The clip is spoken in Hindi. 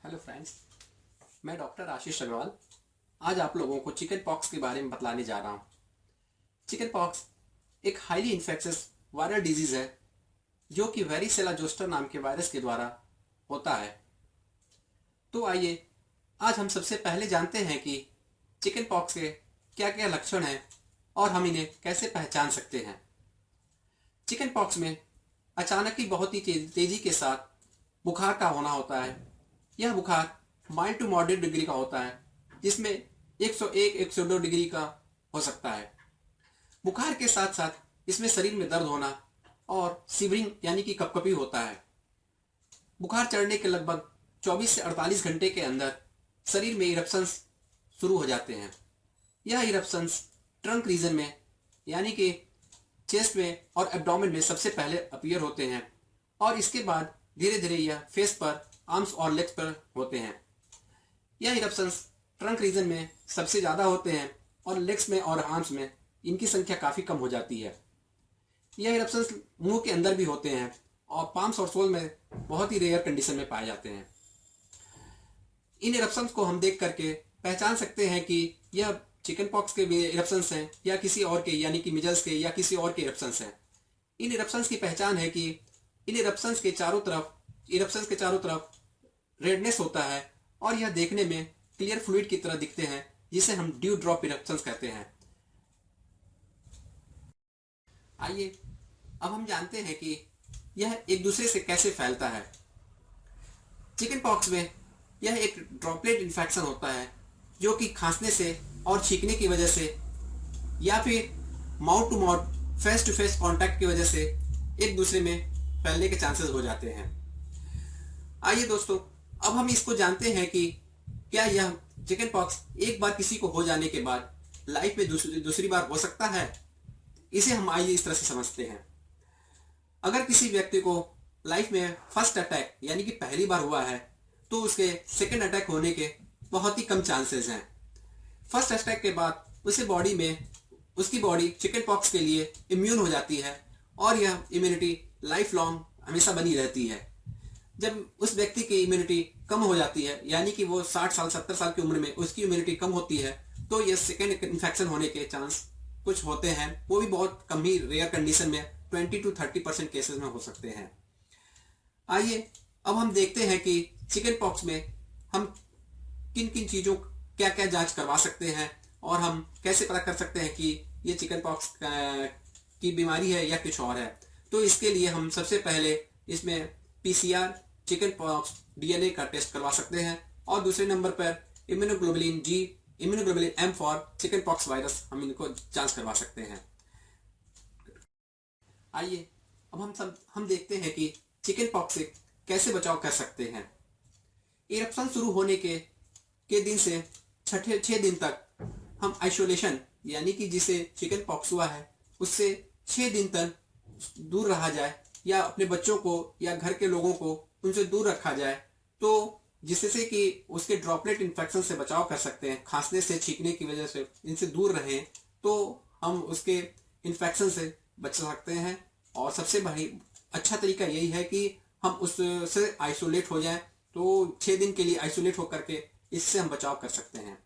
हेलो फ्रेंड्स, मैं डॉक्टर आशीष अग्रवाल आज आप लोगों को चिकन पॉक्स के बारे में बतलाने जा रहा हूँ। चिकन पॉक्स एक हाईली इन्फेक्शियस वायरल डिजीज है जो कि वेरिसेला जोस्टर नाम के वायरस के द्वारा होता है। तो आइए आज हम सबसे पहले जानते हैं कि चिकन पॉक्स के क्या क्या लक्षण हैं और हम इन्हें कैसे पहचान सकते हैं। चिकन पॉक्स में अचानक ही बहुत ही तेजी के साथ बुखार का होना होता है। यह बुखार माइल्ड टू मॉडरेट डिग्री का होता है, जिसमें 101-102 डिग्री का हो सकता है। बुखार के साथ साथ इसमें शरीर में दर्द होना और शिवरिंग यानी कि कपकपी होता है। बुखार चढ़ने के लगभग 24 से 48 घंटे के अंदर शरीर में इरप्शंस शुरू हो जाते हैं। यह इरप्शंस ट्रंक रीजन में यानी कि चेस्ट में और एब्डोमेन में सबसे पहले अपीयर होते हैं और इसके बाद धीरे धीरे यह फेस पर, आर्म्स और लेग्स पर होते हैं। यह इरप्शंस ट्रंक रीजन में सबसे ज़्यादा होते हैं और लेग्स में और आर्म्स में इनकी संख्या काफ़ी कम हो जाती है। यह इरप्शंस मुंह के अंदर भी होते हैं और पाम्स और सोल में बहुत ही रेयर कंडीशन में पाए जाते हैं। इन इरप्शंस को हम देख करके पहचान सकते हैं कि यह चिकन पॉक्स के इरप्शंस हैं या किसी और के यानी कि मिजल्स के या किसी और के इरप्शंस हैं। इन इरप्शंस की पहचान है कि इन इरप्शंस के चारों तरफ रेडनेस होता है और यह देखने में क्लियर फ्लूइड की तरह दिखते हैं, जिसे हम ड्यू ड्रॉप इरप्शंस कहते हैं। आइए अब हम जानते हैं कि यह एक दूसरे से कैसे फैलता है। चिकन पॉक्स में यह एक ड्रॉपलेट इन्फेक्शन होता है जो कि खांसने से और छींकने की वजह से या फिर mouth to mouth, face to face contact की वजह से एक दूसरे में फैलने के चांसेस हो जाते हैं। आइए दोस्तों, अब हम इसको जानते हैं कि क्या यह चिकन पॉक्स एक बार किसी को हो जाने के बाद लाइफ में दूसरी बार हो सकता है। इसे हम आइए इस तरह से समझते हैं। अगर किसी व्यक्ति को लाइफ में फर्स्ट अटैक यानी कि पहली बार हुआ है तो उसके सेकेंड अटैक होने के बहुत ही कम चांसेस हैं। फर्स्ट अटैक के बाद उसकी बॉडी चिकन पॉक्स के लिए इम्यून हो जाती है और यह इम्यूनिटी लाइफ लॉन्ग हमेशा बनी रहती है। जब उस व्यक्ति की इम्यूनिटी कम हो जाती है यानी कि वो 60 साल 70 साल की उम्र में उसकी इम्यूनिटी कम होती है तो यह सेकेंड इन्फेक्शन होने के चांस कुछ होते हैं, वो भी बहुत कम ही रेयर कंडीशन में 20-30% केसेस में हो सकते हैं। आइए अब हम देखते हैं कि चिकन पॉक्स में हम किन किन चीज़ों क्या क्या जांच करवा सकते हैं और हम कैसे पता कर सकते हैं कि ये चिकन पॉक्स की बीमारी है या कुछ और है। तो इसके लिए हम सबसे पहले इसमें पीसीआर चिकन पॉक्स डीएनए का टेस्ट करवा सकते हैं और दूसरे नंबर पर immunoglobulin G, immunoglobulin M for chickenpox virus हम इनको जांच करवा सकते हैं। आइए अब हम देखते हैं कि चिकन पॉक्स से कैसे बचाव कर सकते हैं। इरप्शन शुरू होने के दिन से 6 दिन तक हम आइसोलेशन यानी कि जिसे चिकन पॉक्स हुआ है उससे 6 दिन तक दूर रहा जाए या अपने बच्चों को या घर के लोगों को उनसे दूर रखा जाए, तो जिससे कि उसके ड्रॉपलेट इन्फेक्शन से बचाव कर सकते हैं। खांसने से, छींकने की वजह से इनसे दूर रहें तो हम उसके इन्फेक्शन से बच सकते हैं। और सबसे बड़ी अच्छा तरीका यही है कि हम उससे आइसोलेट हो जाएं, तो 6 दिन के लिए आइसोलेट होकर के इससे हम बचाव कर सकते हैं।